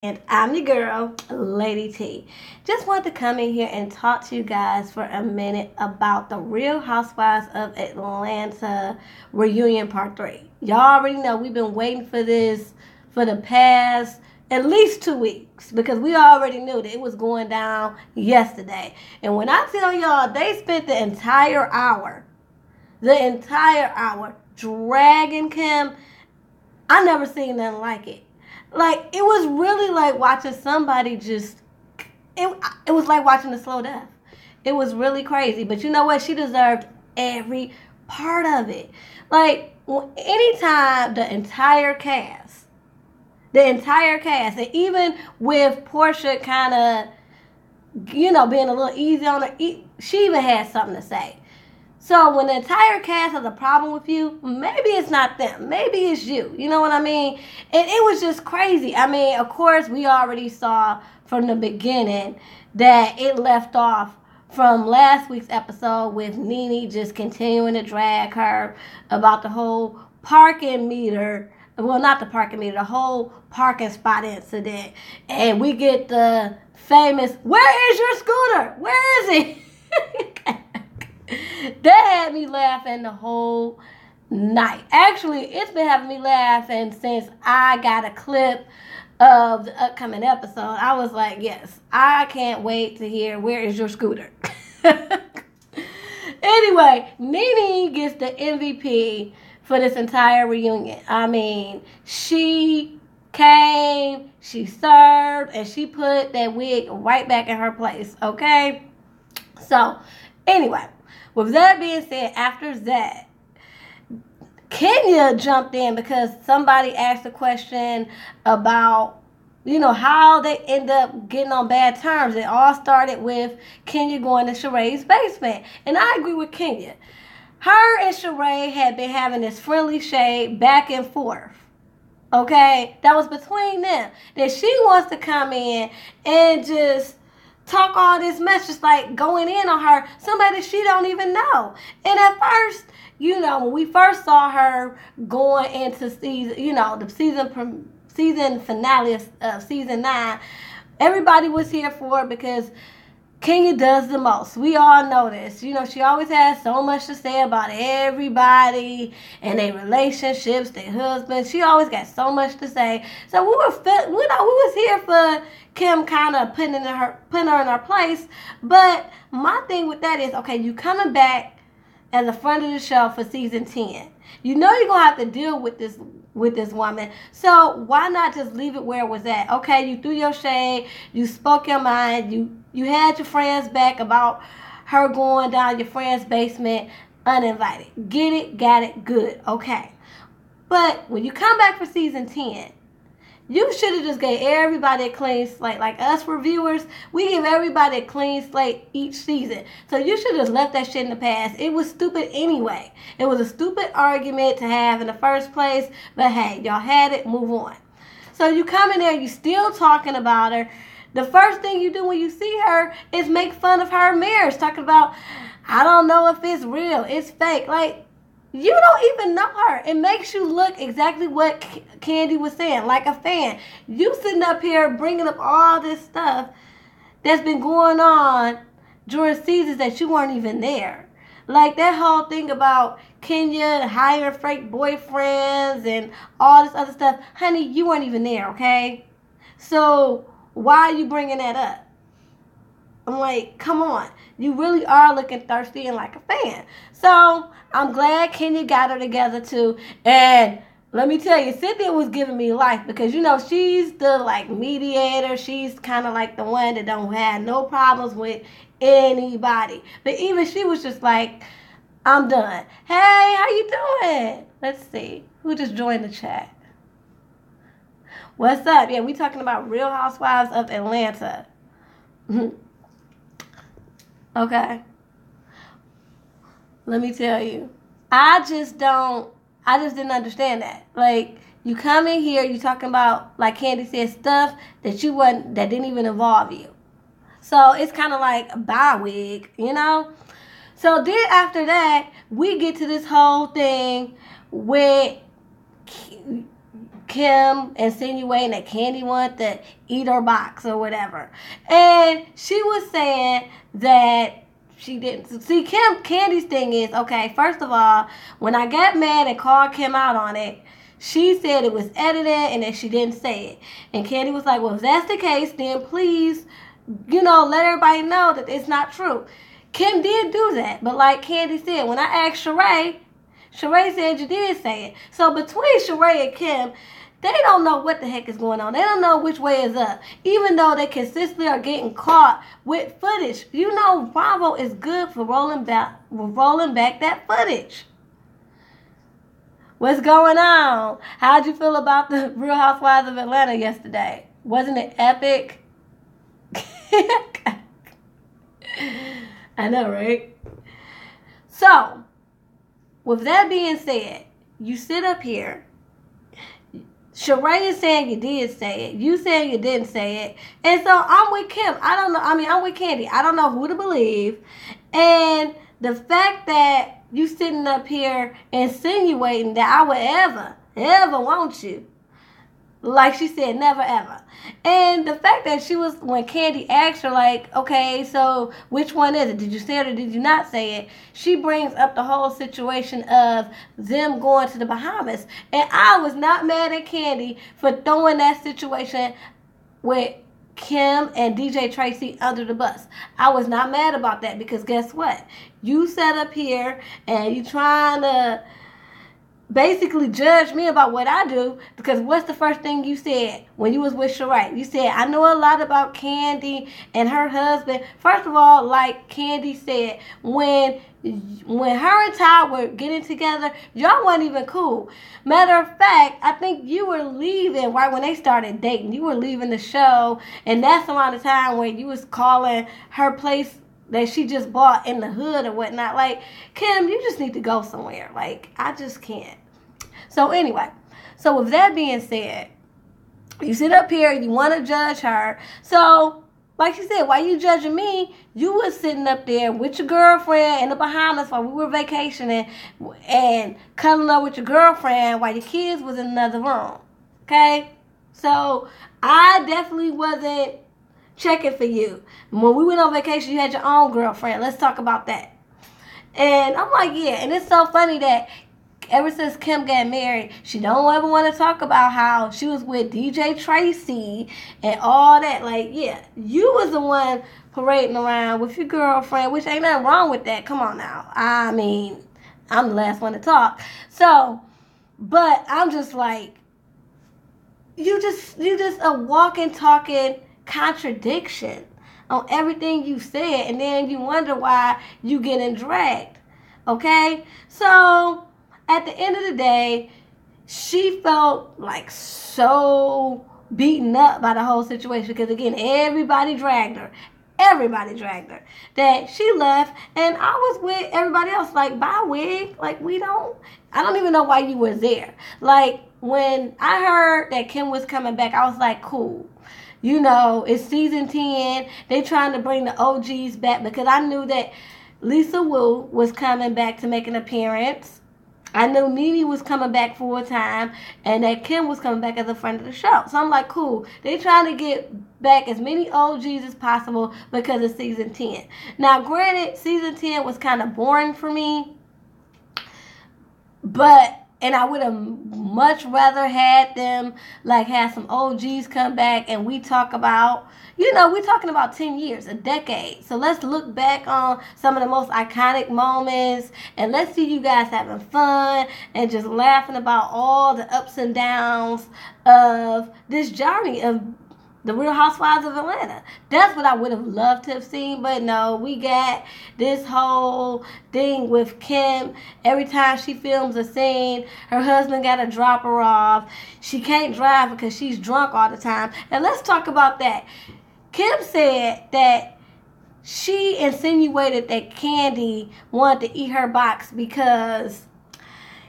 And I'm your girl, Lady T. Just wanted to come in here and talk to you guys for a minute about the Real Housewives of Atlanta reunion part 3. Y'all already know we've been waiting for this for the past at least 2 weeks because we already knew that it was going down yesterday. And when I tell y'all, they spent the entire hour dragging Kim. I never seen nothing like it. Like, it was really like watching somebody it was like watching a slow death. It was really crazy. But you know what? She deserved every part of it. Like, anytime the entire cast, and even with Portia kind of, being a little easy on her, she even had something to say. So when the entire cast has a problem with you, maybe it's not them. Maybe it's you. You know what I mean? And it was just crazy. I mean, of course, we already saw from the beginning that it left off from last week's episode with Nene just continuing to drag her about the whole parking meter. Well, not the parking meter, the whole parking spot incident. And we get the famous, "Where is your scooter? Where is it?" That had me laughing the whole night. Actually, it's been having me laughing since I got a clip of the upcoming episode. I was like, yes, I can't wait to hear "Where is your scooter?" Anyway, Nene gets the MVP for this entire reunion. I mean, she came, she served, and she put that wig right back in her place, okay? So, anyway, with that being said, after that, Kenya jumped in because somebody asked a question about, how they end up getting on bad terms. It all started with Kenya going to Sheree's basement. And I agree with Kenya. Her and Sheree had been having this friendly shade back and forth. Okay? That was between them. That she wants to come in and just talk all this mess, just like going in on her, somebody she don't even know. And at first, when we first saw her going into season, the season finale of season 9, everybody was here for it because Kenya does the most. We all know this. She always has so much to say about everybody and their relationships, their husbands. She always got so much to say. So we was here for Kim kind of putting her in her place. But my thing with that is, okay, you coming back as a friend of the show for season 10. You know you're gonna have to deal with this woman. So why not just leave it where it was at? Okay, you threw your shade, you spoke your mind, you had your friends back about her going down your friend's basement uninvited. Get it, got it, good, okay. But when you come back for season 10, you should have just gave everybody a clean slate. Like us reviewers, we give everybody a clean slate each season. So you should have just left that shit in the past. It was stupid anyway. It was a stupid argument to have in the first place. But hey, y'all had it, move on. So you come in there, you still talking about her. The first thing you do when you see her is make fun of her marriage. Talking about, I don't know if it's real, it's fake. Like, you don't even know her. It makes you look exactly what Candy was saying, like a fan. You sitting up here bringing up all this stuff that's been going on during seasons that you weren't even there. Like that whole thing about Kenya hiring fake boyfriends and all this other stuff. Honey, you weren't even there, okay? So why are you bringing that up? I'm like, come on. You really are looking thirsty and like a fan. So I'm glad Kenya got her together too. And let me tell you, Cynthia was giving me life because, she's the mediator. She's kind of like the one that don't have no problems with anybody. But even she was just like, I'm done. Hey, how you doing? Let's see. Who just joined the chat? What's up? Yeah, we talking about Real Housewives of Atlanta. Okay. Let me tell you. I just didn't understand that. Like, you come in here, you talking about, like Candy said, stuff that didn't even involve you. So it's kind of like a bywig, So then after that, we get to this whole thing with Kim insinuating that Candy wanted to eat her box or whatever. And she was saying that she didn't. See, Candy's thing is, okay, first of all, when I got mad and called Kim out on it, she said it was edited and that she didn't say it. And Candy was like, well, if that's the case, then please, let everybody know that it's not true. Kim did do that. But like Candy said, when I asked Sheree said you did say it. So between Sheree and Kim, they don't know what the heck is going on. They don't know which way is up. Even though they consistently are getting caught with footage. Bravo is good for rolling back that footage. What's going on? How'd you feel about the Real Housewives of Atlanta yesterday? Wasn't it epic? I know, right? So, with that being said, you sit up here. Sheree is saying you did say it. You saying you didn't say it. And so I'm with Kim. I'm with Candy. I don't know who to believe. And the fact that you sitting up here insinuating that I would ever want you. Like she said, never ever. And the fact that when Candy asked her, like, okay, so which one is it? Did you say it or did you not say it? She brings up the whole situation of them going to the Bahamas. And I was not mad at Candy for throwing that situation with Kim and DJ Tracy under the bus. I was not mad about that because guess what? You sat up here and you trying to basically judge me about what I do, because what's the first thing you said when you was with Sheree? You said, I know a lot about Candy and her husband. First of all, like Candy said, when her and Ty were getting together, y'all weren't even cool. Matter of fact, I think you were leaving right when they started dating. You were leaving the show, and that's around the time when you was calling her place that she just bought in the hood or whatnot. Like, Kim, you just need to go somewhere. Like, I just can't. So anyway, with that being said, you sit up here, you want to judge her. So, like she said, while you judging me, you was sitting up there with your girlfriend in the Bahamas while we were vacationing and cuddling up with your girlfriend while your kids was in another room. Okay? So, I definitely wasn't checking for you. When we went on vacation, you had your own girlfriend. Let's talk about that. And I'm like, yeah. And it's so funny that ever since Kim got married, she don't ever want to talk about how she was with DJ Tracy and all that. Like, yeah, you was the one parading around with your girlfriend, which ain't nothing wrong with that. Come on now. I mean, I'm the last one to talk. So, but I'm just like, you just a walking, talking contradiction on everything you said, and then you wonder why you getting dragged. Okay? So, at the end of the day, she felt like so beaten up by the whole situation because, again, everybody dragged her. That she left, and I was with everybody else. Like, bye, wig. Like, I don't even know why you were there. Like, when I heard that Kim was coming back, I was like, cool. It's season 10. They trying to bring the OGs back because I knew that Lisa Wu was coming back to make an appearance. I knew Nene was coming back full time and that Kim was coming back as a friend of the show. So I'm like, cool. They trying to get back as many OGs as possible because of season 10. Now, granted, season 10 was kind of boring for me. And I would have much rather had them, like, have some OGs come back and we talk about, we're talking about 10 years, a decade. So let's look back on some of the most iconic moments and let's see you guys having fun and just laughing about all the ups and downs of this journey of the Real Housewives of Atlanta. That's what I would have loved to have seen, but no, we got this whole thing with Kim. Every time she films a scene, her husband got to drop her off. She can't drive because she's drunk all the time. And let's talk about that. Kim said that she insinuated that Candy wanted to eat her box because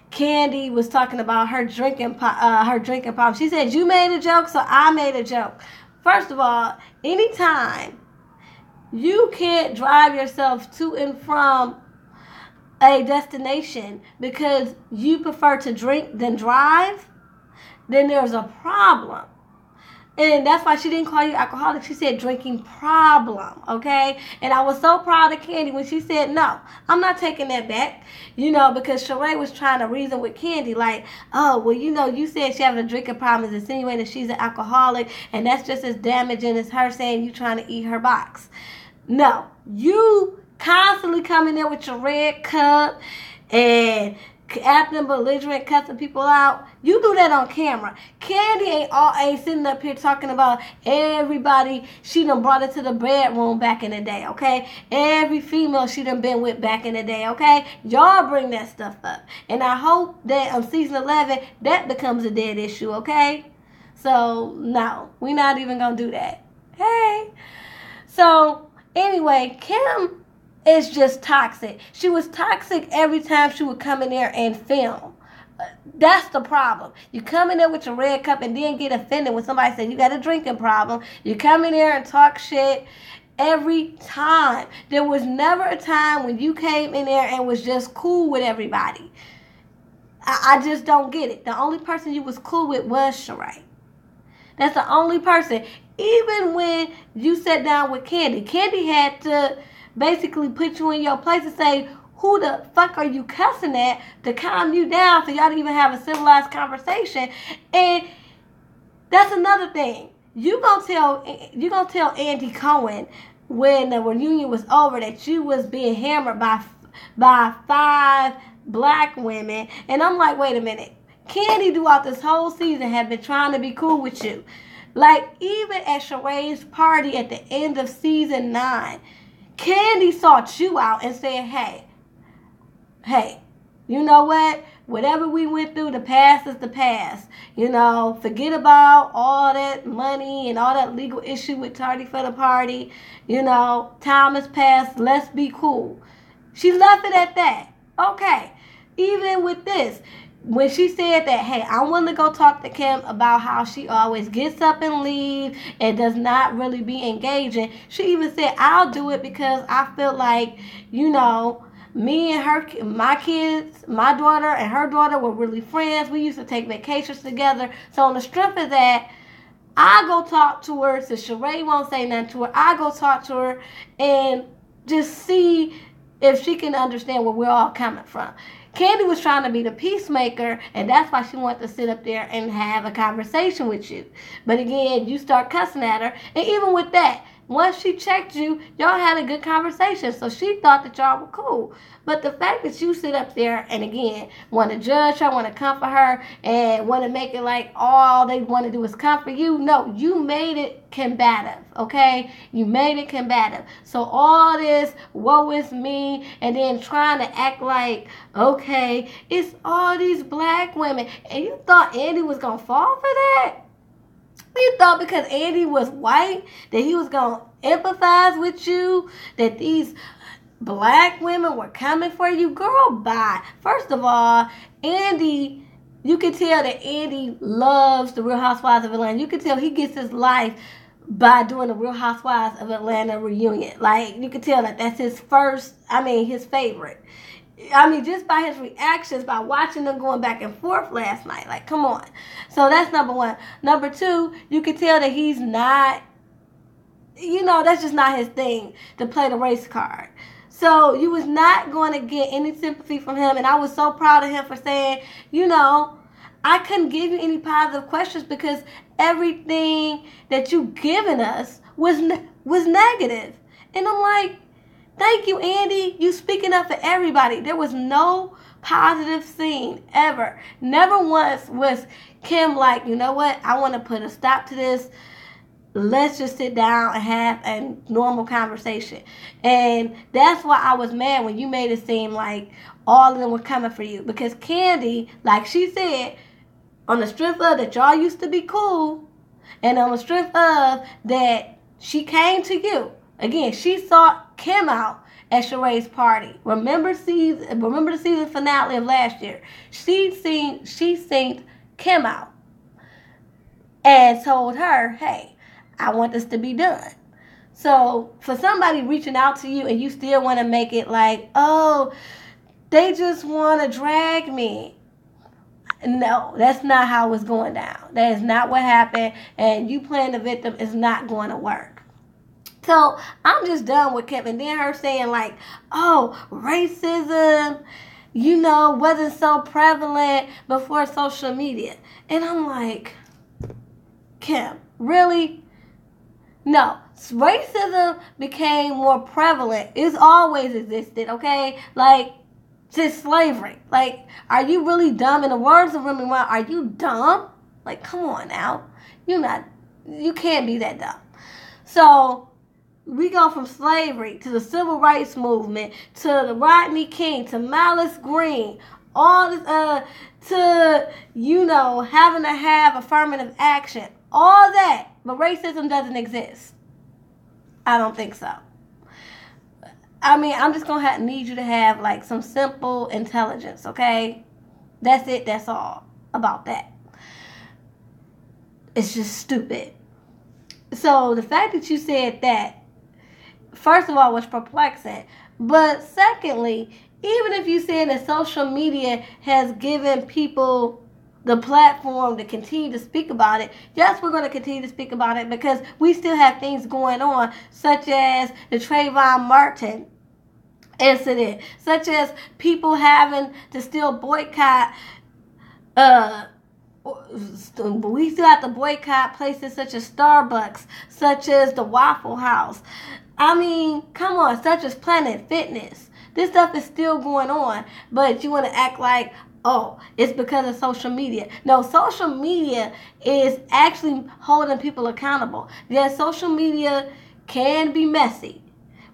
Candy was talking about her drinking problem. She said, you made a joke, so I made a joke. First of all, anytime you can't drive yourself to and from a destination because you prefer to drink than drive, then there's a problem. And that's why she didn't call you alcoholic. She said drinking problem, okay? And I was so proud of Candy when she said, no, I'm not taking that back. Because Sheree was trying to reason with Candy like, oh, well, you said she having a drinking problem is insinuating she's an alcoholic, and that's just as damaging as her saying you trying to eat her box. No, you constantly coming there with your red cup and acting belligerent, cussing people out. You do that on camera. Candy ain't sitting up here talking about everybody she done brought into the bedroom back in the day, okay? Every female she done been with back in the day, okay? Y'all bring that stuff up. And I hope that on season 11, that becomes a dead issue, okay? So, no, we're not even going to do that. Hey. So, anyway, Kim is just toxic. She was toxic every time she would come in there and film. That's the problem. You come in there with your red cup and then get offended when somebody says you got a drinking problem. You come in there and talk shit every time. There was never a time when you came in there and was just cool with everybody. I just don't get it. The only person you was cool with was Sheree. That's the only person. Even when you sat down with Candy, Candy had to basically put you in your place and say, who the fuck are you cussing at, to calm you down for y'all to even have a civilized conversation. And that's another thing. You gonna tell Andy Cohen when the reunion was over that you was being hammered by 5 black women. And I'm like, wait a minute. Candy throughout this whole season have been trying to be cool with you. Like, even at Sheree's party at the end of season 9, Candy sought you out and said, hey, you know what? Whatever we went through, the past is the past. Forget about all that money and all that legal issue with Tardy for the party. Time has passed. Let's be cool. She left it at that. Okay. Even with this, when she said that, hey, I want to go talk to Kim about how she always gets up and leaves and does not really be engaging, she even said, I'll do it because I feel like, me and her, my kids, my daughter and her daughter were really friends. We used to take vacations together. So on the strength of that, I go talk to her. So Sheree won't say nothing to her. I go talk to her and just see if she can understand where we're all coming from. Candy was trying to be the peacemaker, and that's why she wanted to sit up there and have a conversation with you. But again, you start cussing at her, and even with that, once she checked you, y'all had a good conversation, so she thought that y'all were cool. But the fact that you sit up there and, again, want to judge her, want to comfort her, and want to make it like all they want to do is comfort you, no, you made it combative, okay? You made it combative. So all this, woe is me, and then trying to act like, okay, it's all these black women, and you thought Andy was going to fall for that? You thought because Andy was white that he was going to empathize with you, that these black women were coming for you? Girl, bye. First of all, Andy, you can tell that Andy loves the Real Housewives of Atlanta. You can tell he gets his life by doing the Real Housewives of Atlanta reunion. Like, you can tell that that's his favorite. Just by his reactions, by watching them going back and forth last night. Like, come on. So that's number one. Number two, you can tell that he's not, that's just not his thing to play the race card. So you was not going to get any sympathy from him. And I was so proud of him for saying, I couldn't give you any positive questions because everything that you given us was negative. And I'm like, thank you, Andy. You speaking up for everybody. There was no positive scene ever. Never once was Kim like, you know what? I want to put a stop to this. Let's just sit down and have a normal conversation. And that's why I was mad when you made it seem like all of them were coming for you. Because Candy, like she said, on the strength of that y'all used to be cool, and on the strength of that she came to you. Again, she sought Kim out at Sheree's party. Remember the season finale of last year. She seen Kim out and told her, hey, I want this to be done. So for somebody reaching out to you and you still want to make it like, oh, they just want to drag me. No, that's not how it's going down. That is not what happened. And you playing the victim is not going to work. So I'm just done with Kim. And then her saying like, oh, racism, wasn't so prevalent before social media. And I'm like, Kim, really? No. Racism became more prevalent. It's always existed, okay? Like, since slavery. Like, are you really dumb? In the words of Remy Ma, are you dumb? Like, come on now. You can't be that dumb. So, we go from slavery to the civil rights movement to the Rodney King to Malice Green, all this to having to have affirmative action, all that, but racism doesn't exist. I don't think so. I mean, I'm just gonna need you to have like some simple intelligence, okay? That's it. That's all about that. It's just stupid. So the fact that you said that, first of all, was perplexing. But secondly, even if you're saying that social media has given people the platform to continue to speak about it, yes, we're going to continue to speak about it because we still have things going on, such as the Trayvon Martin incident, such as people having to still boycott we still have to boycott places such as Starbucks, such as the Waffle House. I mean, come on, such as Planet Fitness. This stuff is still going on, but you want to act like, oh, it's because of social media. No, social media is actually holding people accountable. Yes, social media can be messy.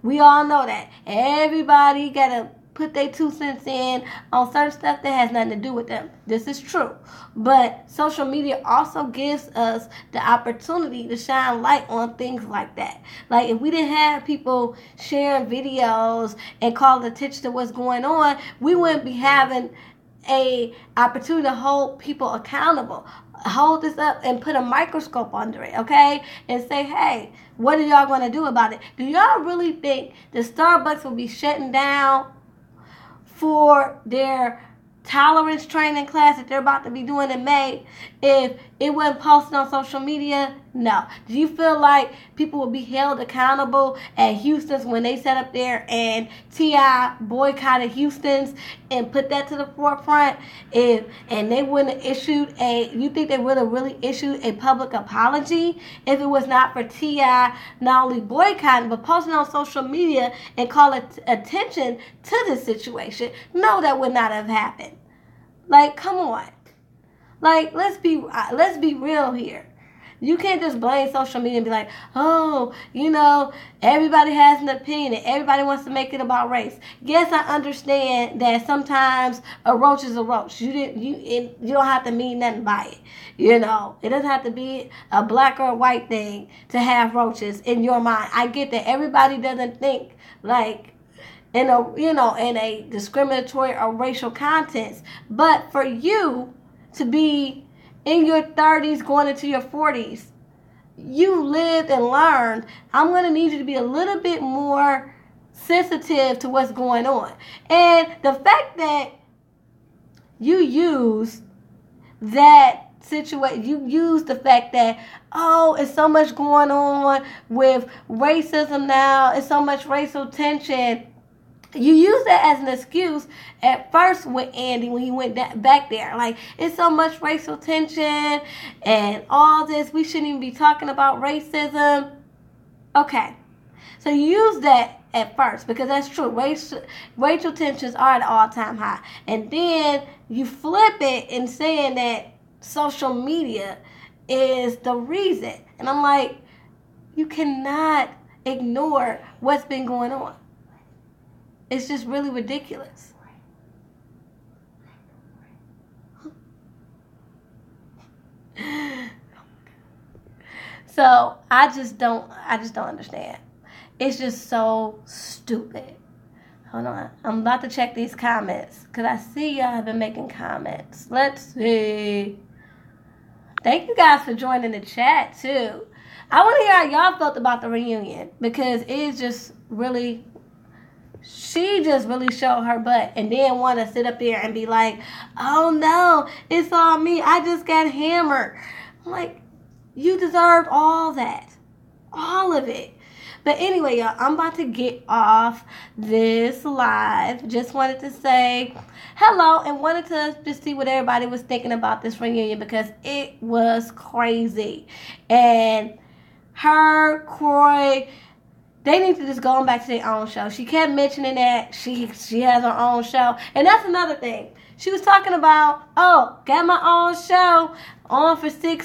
We all know that. Everybody got to put their 2 cents in on certain stuff that has nothing to do with them. This is true. But social media also gives us the opportunity to shine light on things like that. Like if we didn't have people sharing videos and calling attention to what's going on, we wouldn't be having a opportunity to hold people accountable. Hold this up and put a microscope under it, okay? And say, hey, what are y'all going to do about it? Do y'all really think that Starbucks will be shutting down for their tolerance training class that they're about to be doing in May if it wasn't posted on social media? No. Do you feel like people will be held accountable at Houston's when they sat up there and T.I. boycotted Houston's and put that to the forefront? And they wouldn't have you think they would have really issued a public apology if it was not for T.I. not only boycotting but posting on social media and calling attention to this situation? No, that would not have happened. Like, come on. Like, let's be real here. You can't just blame social media and be like, oh, everybody has an opinion and everybody wants to make it about race. Yes, I understand that sometimes a roach is a roach. You don't have to mean nothing by it. It doesn't have to be a black or a white thing to have roaches in your mind. I get that everybody doesn't think like in a discriminatory or racial context. But for you to be in your 30s going into your 40s, you lived and learned. I'm going to need you to be a little bit more sensitive to what's going on. And the fact that you use that situation, you use the fact that, oh, it's so much going on with racism now, it's so much racial tension. You use that as an excuse at first with Andy when he went back there. Like, it's so much racial tension and all this. We shouldn't even be talking about racism. Okay. So you use that at first because that's true. Racial tensions are at an all-time high. And then you flip it in saying that social media is the reason. And I'm like, you cannot ignore what's been going on. It's just really ridiculous. So I just don't understand. It's just so stupid. Hold on. I'm about to check these comments because I see y'all have been making comments. Let's see. Thank you guys for joining the chat too. I want to hear how y'all felt about the reunion because it is just really She just really showed her butt and then want to sit up there and be like, oh no, it's all me. I just got hammered. I'm like, you deserved all that. All of it. But anyway, y'all, I'm about to get off this live. Just wanted to say hello and wanted to just see what everybody was thinking about this reunion because it was crazy. And her, Croy, they need to just go on back to their own show. She kept mentioning that she has her own show. And that's another thing. She was talking about, oh, got my own show on for 7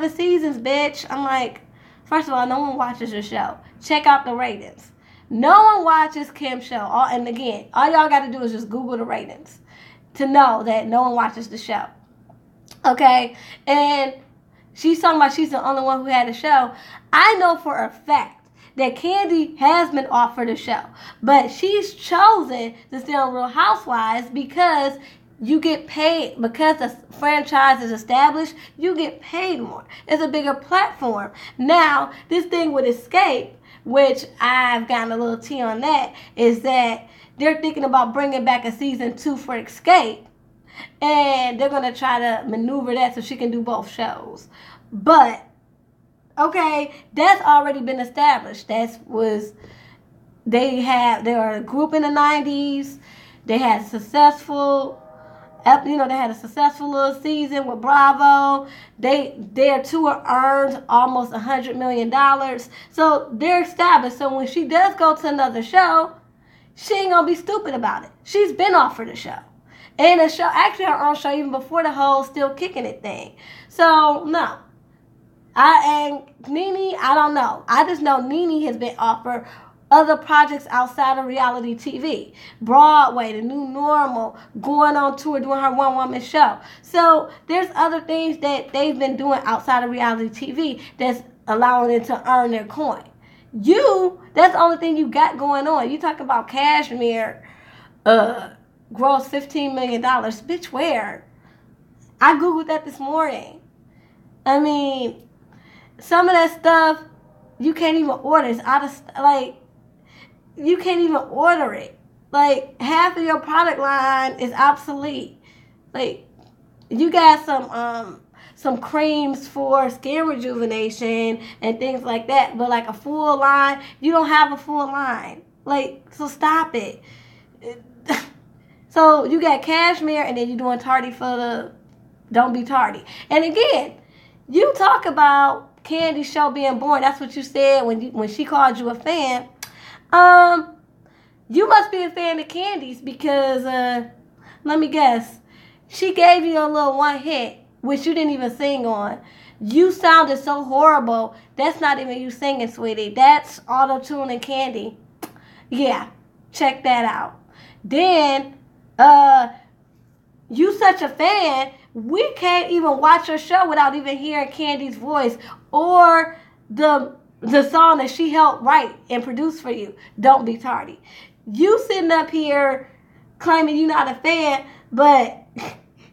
seasons, bitch. I'm like, first of all, no one watches your show. Check out the ratings. No one watches Kim's show. And again, all y'all got to do is just Google the ratings to know that no one watches the show. Okay? And she's talking about she's the only one who had a show. I know for a fact that Kandi has been offered a show, but she's chosen to stay on Real Housewives because you get paid, because the franchise is established, you get paid more. It's a bigger platform. Now, this thing with Escape, which I've gotten a little tea on that, is that they're thinking about bringing back a season 2 for Escape, and they're going to try to maneuver that so she can do both shows. But okay, that's already been established. They were a group in the 90s. They had a successful little season with Bravo. Their tour earned almost $100 million. So they're established. So when she does go to another show, she ain't gonna be stupid about it. She's been offered a show. And a show, actually her own show even before the whole Still Kicking It thing. So no. Nene, I don't know. I just know Nene has been offered other projects outside of reality TV. Broadway, The New Normal, going on tour, doing her one-woman show. So there's other things that they've been doing outside of reality TV that's allowing them to earn their coin. That's the only thing you got going on. You talk about Cashmere, gross $15 million. Bitch, where? I Googled that this morning. I mean, some of that stuff you can't even order. It's out of, you can't even order it. Like, half of your product line is obsolete. Like, you got some creams for skin rejuvenation and things like that, but like a full line, you don't have a full line. Like, so stop it. So you got Cashmere and then you're doing tardy for the Don't Be Tardy. And again, you talk about Kandi's show being boring. That's what you said when she called you a fan. You must be a fan of Kandi's because, let me guess, she gave you a little one hit, which you didn't even sing on. You sounded so horrible. That's not even you singing, sweetie. That's auto-tuning Kandi. Yeah, check that out. Then, you such a fan, we can't even watch her show without even hearing Kandi's voice or the song that she helped write and produce for you, Don't Be Tardy. You sitting up here claiming you're not a fan, but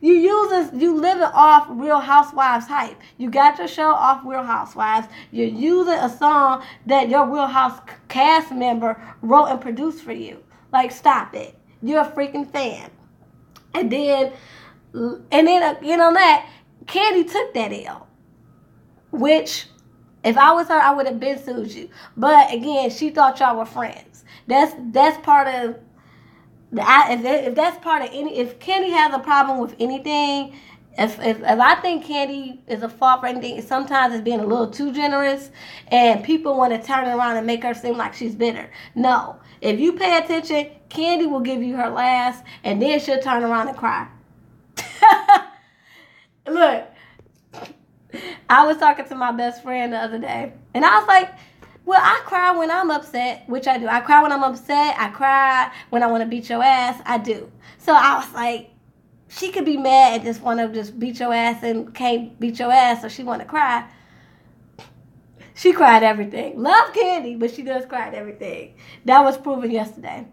you living off Real Housewives hype. You got your show off Real Housewives. You're using a song that your Real House cast member wrote and produced for you. Like, stop it. You're a freaking fan. And then that, Kandi took that L. Which, if I was her, I would have been sued you. But again, she thought y'all were friends. That's part of if that's part of any. If Kandi has a problem with anything, if I think Kandi is a fault for anything, sometimes it's being a little too generous, and people want to turn around and make her seem like she's bitter. No, if you pay attention, Kandi will give you her last, and then she'll turn around and cry. Look, I was talking to my best friend the other day, and I was like, well, I cry when I'm upset, which I do. I cry when I'm upset. I cry when I want to beat your ass. I do. So I was like, she could be mad and just want to just beat your ass and can't beat your ass, so she want to cry. She cried everything. Love Kandi, but she does cry at everything. That was proven yesterday.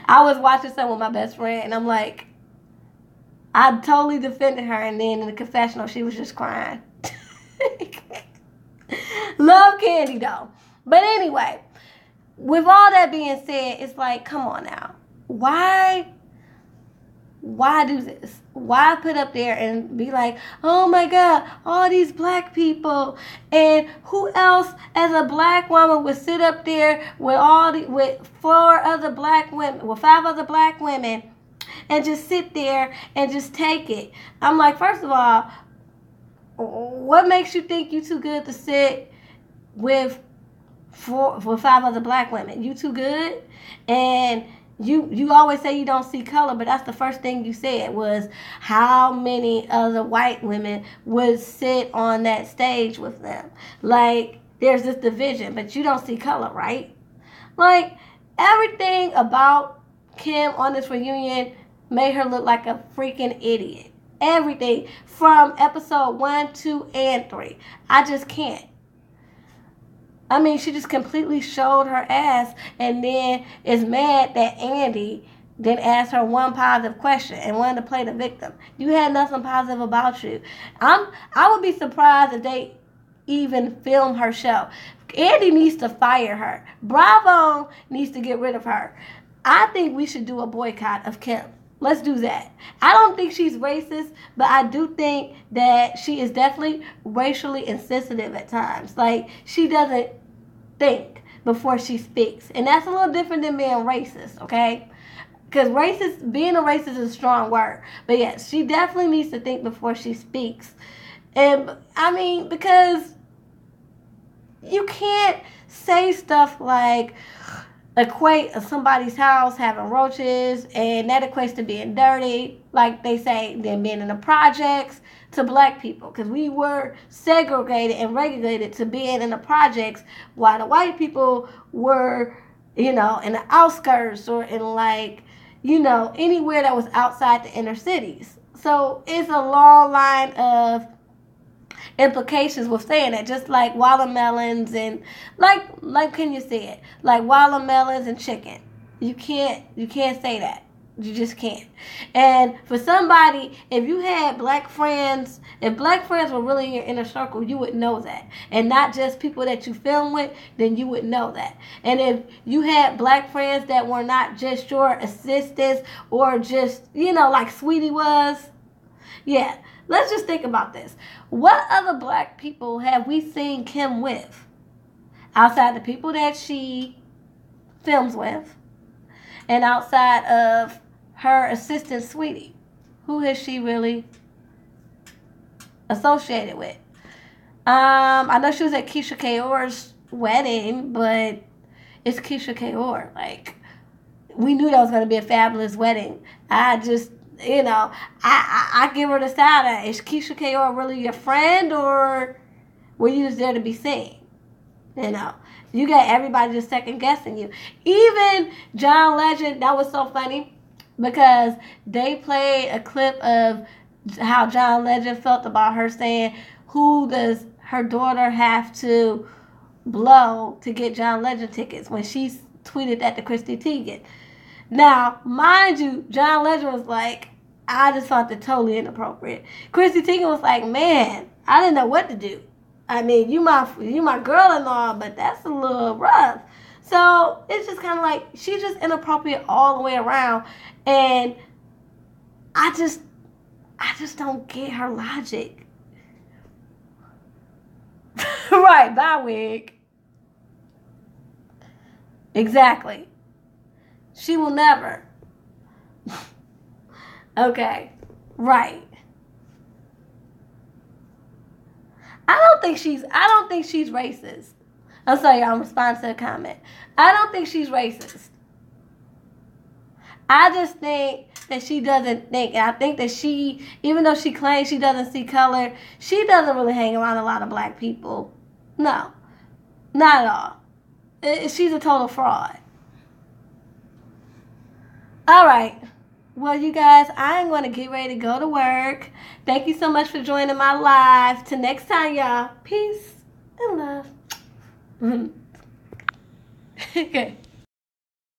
I was watching something with my best friend, and I'm like, I totally defended her, and then in the confessional, she was just crying. Love Kandi, though. But anyway, with all that being said, it's like, come on now. Why do this? Why put up there and be like, oh my God, all these black people, and who else as a black woman would sit up there with 5 other black women, and just sit there and just take it? I'm like, first of all, what makes you think you too good to sit with 5 other black women? You too good? And you always say you don't see color, but that's the first thing you said was how many other white women would sit on that stage with them. Like, there's this division, but you don't see color, right? Like, everything about Kim on this reunion made her look like a freaking idiot. Everything from episode 1, 2, and 3. I just can't. I mean, she just completely showed her ass and then is mad that Andy didn't ask her one positive question and wanted to play the victim. You had nothing positive about you. I would be surprised if they even film her show. Andy needs to fire her. Bravo needs to get rid of her. I think we should do a boycott of Kim. Let's do that. I don't think she's racist, but I do think that she is definitely racially insensitive at times. Like, she doesn't think before she speaks. And that's a little different than being racist, okay? Because being a racist is a strong word. But yes, she definitely needs to think before she speaks. And, I mean, because you can't say stuff like, equate somebody's house having roaches, and that equates to being dirty, like they say, then being in the projects, to black people, because we were segregated and regulated to being in the projects, while the white people were, in the outskirts or in anywhere that was outside the inner cities. So it's a long line of implications with saying that, just like watermelons and like can you say it, like watermelons and chicken. You can't say that. You just can't. And for somebody, if you had black friends, if black friends were really in your inner circle, you would know that. And not just people that you film with, then you would know that. And if you had black friends that were not just your assistants or just, like Sweetie was, yeah. Let's just think about this. What other black people have we seen Kim with? Outside the people that she films with and outside of her assistant Sweetie. Who has she really associated with? I know she was at Keisha Kaur's wedding, but it's Keisha Kaur. Like, we knew that was going to be a fabulous wedding. I just... I give her the side eye. Is Keisha Kaur really your friend, or were you just there to be seen? You got everybody just second guessing you. Even John Legend, that was so funny because they played a clip of how John Legend felt about her saying, who does her daughter have to blow to get John Legend tickets, when she tweeted that to Chrissy Teigen. Now, mind you, John Legend was like, I just thought that totally inappropriate. Chrissy Teigen was like, man, I didn't know what to do. I mean, you my girl-in-law, but that's a little rough. So it's just kind of like, she's just inappropriate all the way around. And I just don't get her logic. Right, bye, wig. Exactly. She will never. Okay. Right. I don't think she's racist. I'm sorry, I'm responding to a comment. I don't think she's racist. I just think that she doesn't think. And I think that she, even though she claims she doesn't see color, she doesn't really hang around a lot of black people. No. Not at all. She's a total fraud. All right. Well, you guys, I'm going to get ready to go to work. Thank you so much for joining my live. Till next time, y'all. Peace and love. Okay.